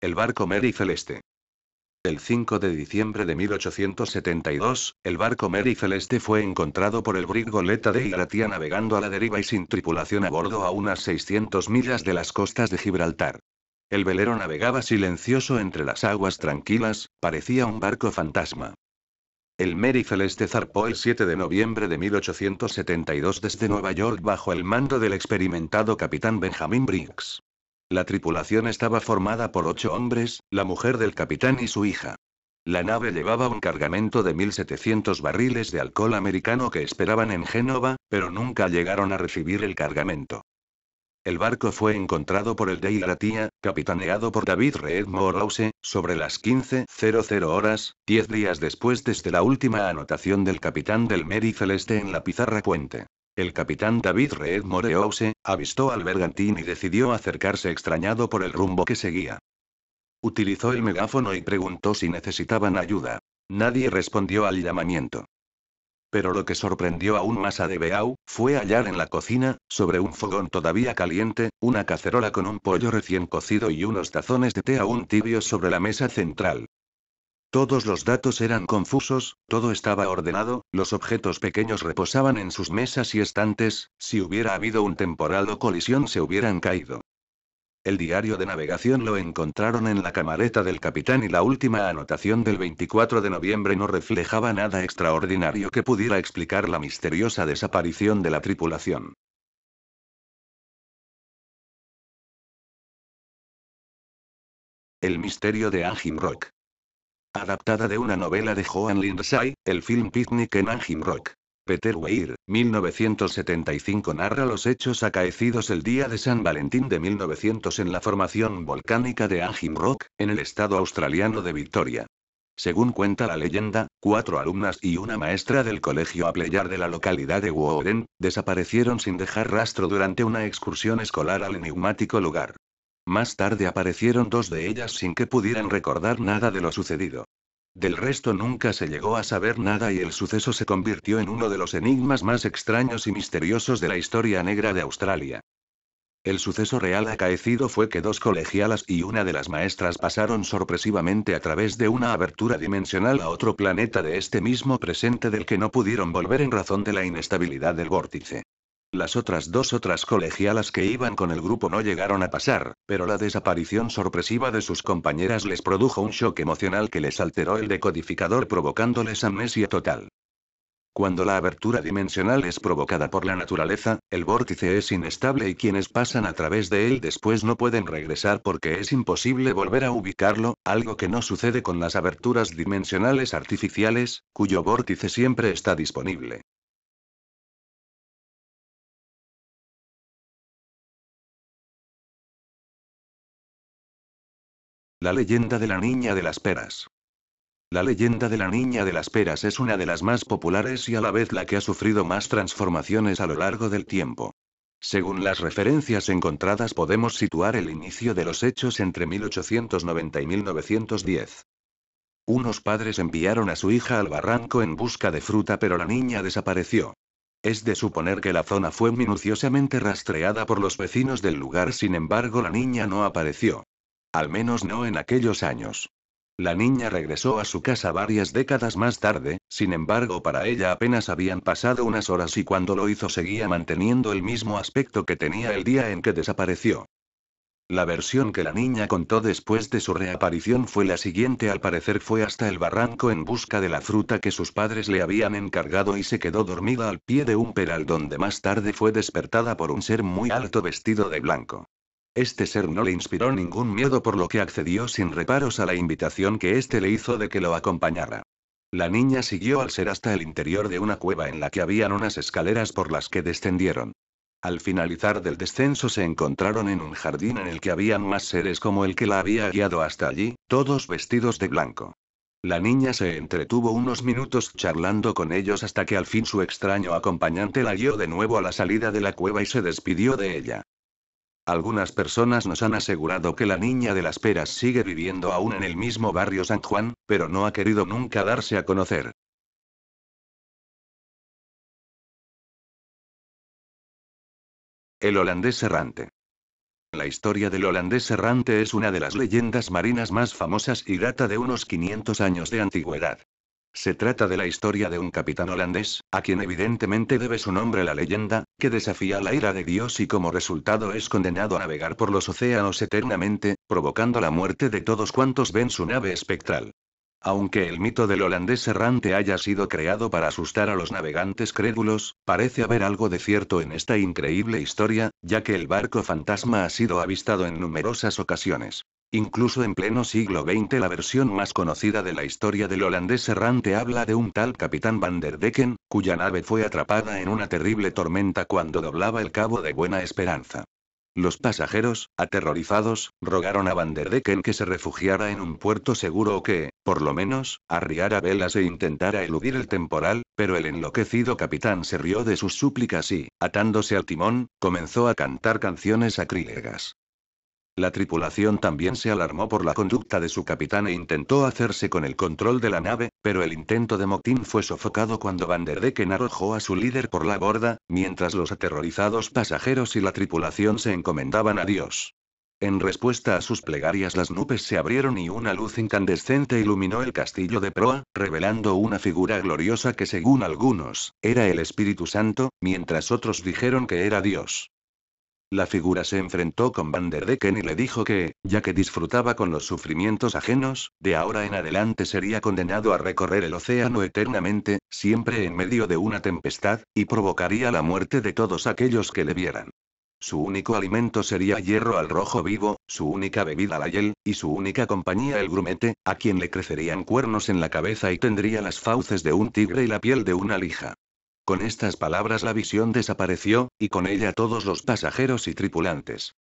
El barco Mary Celeste. El 5 de diciembre de 1872, el barco Mary Celeste fue encontrado por el brig goleta de Iratia navegando a la deriva y sin tripulación a bordo a unas 600 millas de las costas de Gibraltar. El velero navegaba silencioso entre las aguas tranquilas, parecía un barco fantasma. El Mary Celeste zarpó el 7 de noviembre de 1872 desde Nueva York bajo el mando del experimentado capitán Benjamin Briggs. La tripulación estaba formada por 8 hombres, la mujer del capitán y su hija. La nave llevaba un cargamento de 1.700 barriles de alcohol americano que esperaban en Génova, pero nunca llegaron a recibir el cargamento. El barco fue encontrado por el de Iratia, capitaneado por David Reed Morlause, sobre las 15:00 horas, 10 días después desde la última anotación del capitán del Mary Celeste en la pizarra puente. El capitán David Reed Morlause avistó al bergantín y decidió acercarse extrañado por el rumbo que seguía. Utilizó el megáfono y preguntó si necesitaban ayuda. Nadie respondió al llamamiento. Pero lo que sorprendió aún más a DeBeau, fue hallar en la cocina, sobre un fogón todavía caliente, una cacerola con un pollo recién cocido y unos tazones de té aún tibios sobre la mesa central. Todos los datos eran confusos, todo estaba ordenado, los objetos pequeños reposaban en sus mesas y estantes, si hubiera habido un temporal o colisión se hubieran caído. El diario de navegación lo encontraron en la camareta del capitán y la última anotación del 24 de noviembre no reflejaba nada extraordinario que pudiera explicar la misteriosa desaparición de la tripulación. El misterio de Angel Rock. Adaptada de una novela de Joan Lindsay, el film Picnic en Angel Rock. Peter Weir, 1975 narra los hechos acaecidos el día de San Valentín de 1900 en la formación volcánica de Angel Rock, en el estado australiano de Victoria. Según cuenta la leyenda, 4 alumnas y una maestra del colegio Appleyard de la localidad de Woden, desaparecieron sin dejar rastro durante una excursión escolar al enigmático lugar. Más tarde aparecieron 2 de ellas sin que pudieran recordar nada de lo sucedido. Del resto nunca se llegó a saber nada y el suceso se convirtió en uno de los enigmas más extraños y misteriosos de la historia negra de Australia. El suceso real acaecido fue que 2 colegialas y una de las maestras pasaron sorpresivamente a través de una abertura dimensional a otro planeta de este mismo presente del que no pudieron volver en razón de la inestabilidad del vórtice. Las otras 2 colegialas que iban con el grupo no llegaron a pasar, pero la desaparición sorpresiva de sus compañeras les produjo un shock emocional que les alteró el decodificador provocándoles amnesia total. Cuando la abertura dimensional es provocada por la naturaleza, el vórtice es inestable y quienes pasan a través de él después no pueden regresar porque es imposible volver a ubicarlo, algo que no sucede con las aberturas dimensionales artificiales, cuyo vórtice siempre está disponible. La leyenda de la Niña de las Peras. La leyenda de la Niña de las Peras es una de las más populares y a la vez la que ha sufrido más transformaciones a lo largo del tiempo. Según las referencias encontradas podemos situar el inicio de los hechos entre 1890 y 1910. Unos padres enviaron a su hija al barranco en busca de fruta pero la niña desapareció. Es de suponer que la zona fue minuciosamente rastreada por los vecinos del lugar, sin embargo la niña no apareció. Al menos no en aquellos años. La niña regresó a su casa varias décadas más tarde, sin embargo para ella apenas habían pasado unas horas y cuando lo hizo seguía manteniendo el mismo aspecto que tenía el día en que desapareció. La versión que la niña contó después de su reaparición fue la siguiente: al parecer fue hasta el barranco en busca de la fruta que sus padres le habían encargado y se quedó dormida al pie de un peral donde más tarde fue despertada por un ser muy alto vestido de blanco. Este ser no le inspiró ningún miedo por lo que accedió sin reparos a la invitación que éste le hizo de que lo acompañara. La niña siguió al ser hasta el interior de una cueva en la que habían unas escaleras por las que descendieron. Al finalizar del descenso se encontraron en un jardín en el que habían más seres como el que la había guiado hasta allí, todos vestidos de blanco. La niña se entretuvo unos minutos charlando con ellos hasta que al fin su extraño acompañante la guió de nuevo a la salida de la cueva y se despidió de ella. Algunas personas nos han asegurado que la Niña de las Peras sigue viviendo aún en el mismo barrio San Juan, pero no ha querido nunca darse a conocer. El holandés errante. La historia del holandés errante es una de las leyendas marinas más famosas y data de unos 500 años de antigüedad. Se trata de la historia de un capitán holandés, a quien evidentemente debe su nombre la leyenda, que desafía la ira de Dios y como resultado es condenado a navegar por los océanos eternamente, provocando la muerte de todos cuantos ven su nave espectral. Aunque el mito del holandés errante haya sido creado para asustar a los navegantes crédulos, parece haber algo de cierto en esta increíble historia, ya que el barco fantasma ha sido avistado en numerosas ocasiones. Incluso en pleno siglo XX la versión más conocida de la historia del holandés errante habla de un tal capitán Van der Decken, cuya nave fue atrapada en una terrible tormenta cuando doblaba el Cabo de Buena Esperanza. Los pasajeros, aterrorizados, rogaron a Van der Decken que se refugiara en un puerto seguro o que, por lo menos, arriara velas e intentara eludir el temporal, pero el enloquecido capitán se rió de sus súplicas y, atándose al timón, comenzó a cantar canciones sacrílegas. La tripulación también se alarmó por la conducta de su capitán e intentó hacerse con el control de la nave, pero el intento de motín fue sofocado cuando Van der Decken arrojó a su líder por la borda, mientras los aterrorizados pasajeros y la tripulación se encomendaban a Dios. En respuesta a sus plegarias las nubes se abrieron y una luz incandescente iluminó el castillo de proa, revelando una figura gloriosa que según algunos, era el Espíritu Santo, mientras otros dijeron que era Dios. La figura se enfrentó con Van der Decken y le dijo que, ya que disfrutaba con los sufrimientos ajenos, de ahora en adelante sería condenado a recorrer el océano eternamente, siempre en medio de una tempestad, y provocaría la muerte de todos aquellos que le vieran. Su único alimento sería hierro al rojo vivo, su única bebida la hiel, y su única compañía el grumete, a quien le crecerían cuernos en la cabeza y tendría las fauces de un tigre y la piel de una lija. Con estas palabras la visión desapareció, y con ella todos los pasajeros y tripulantes.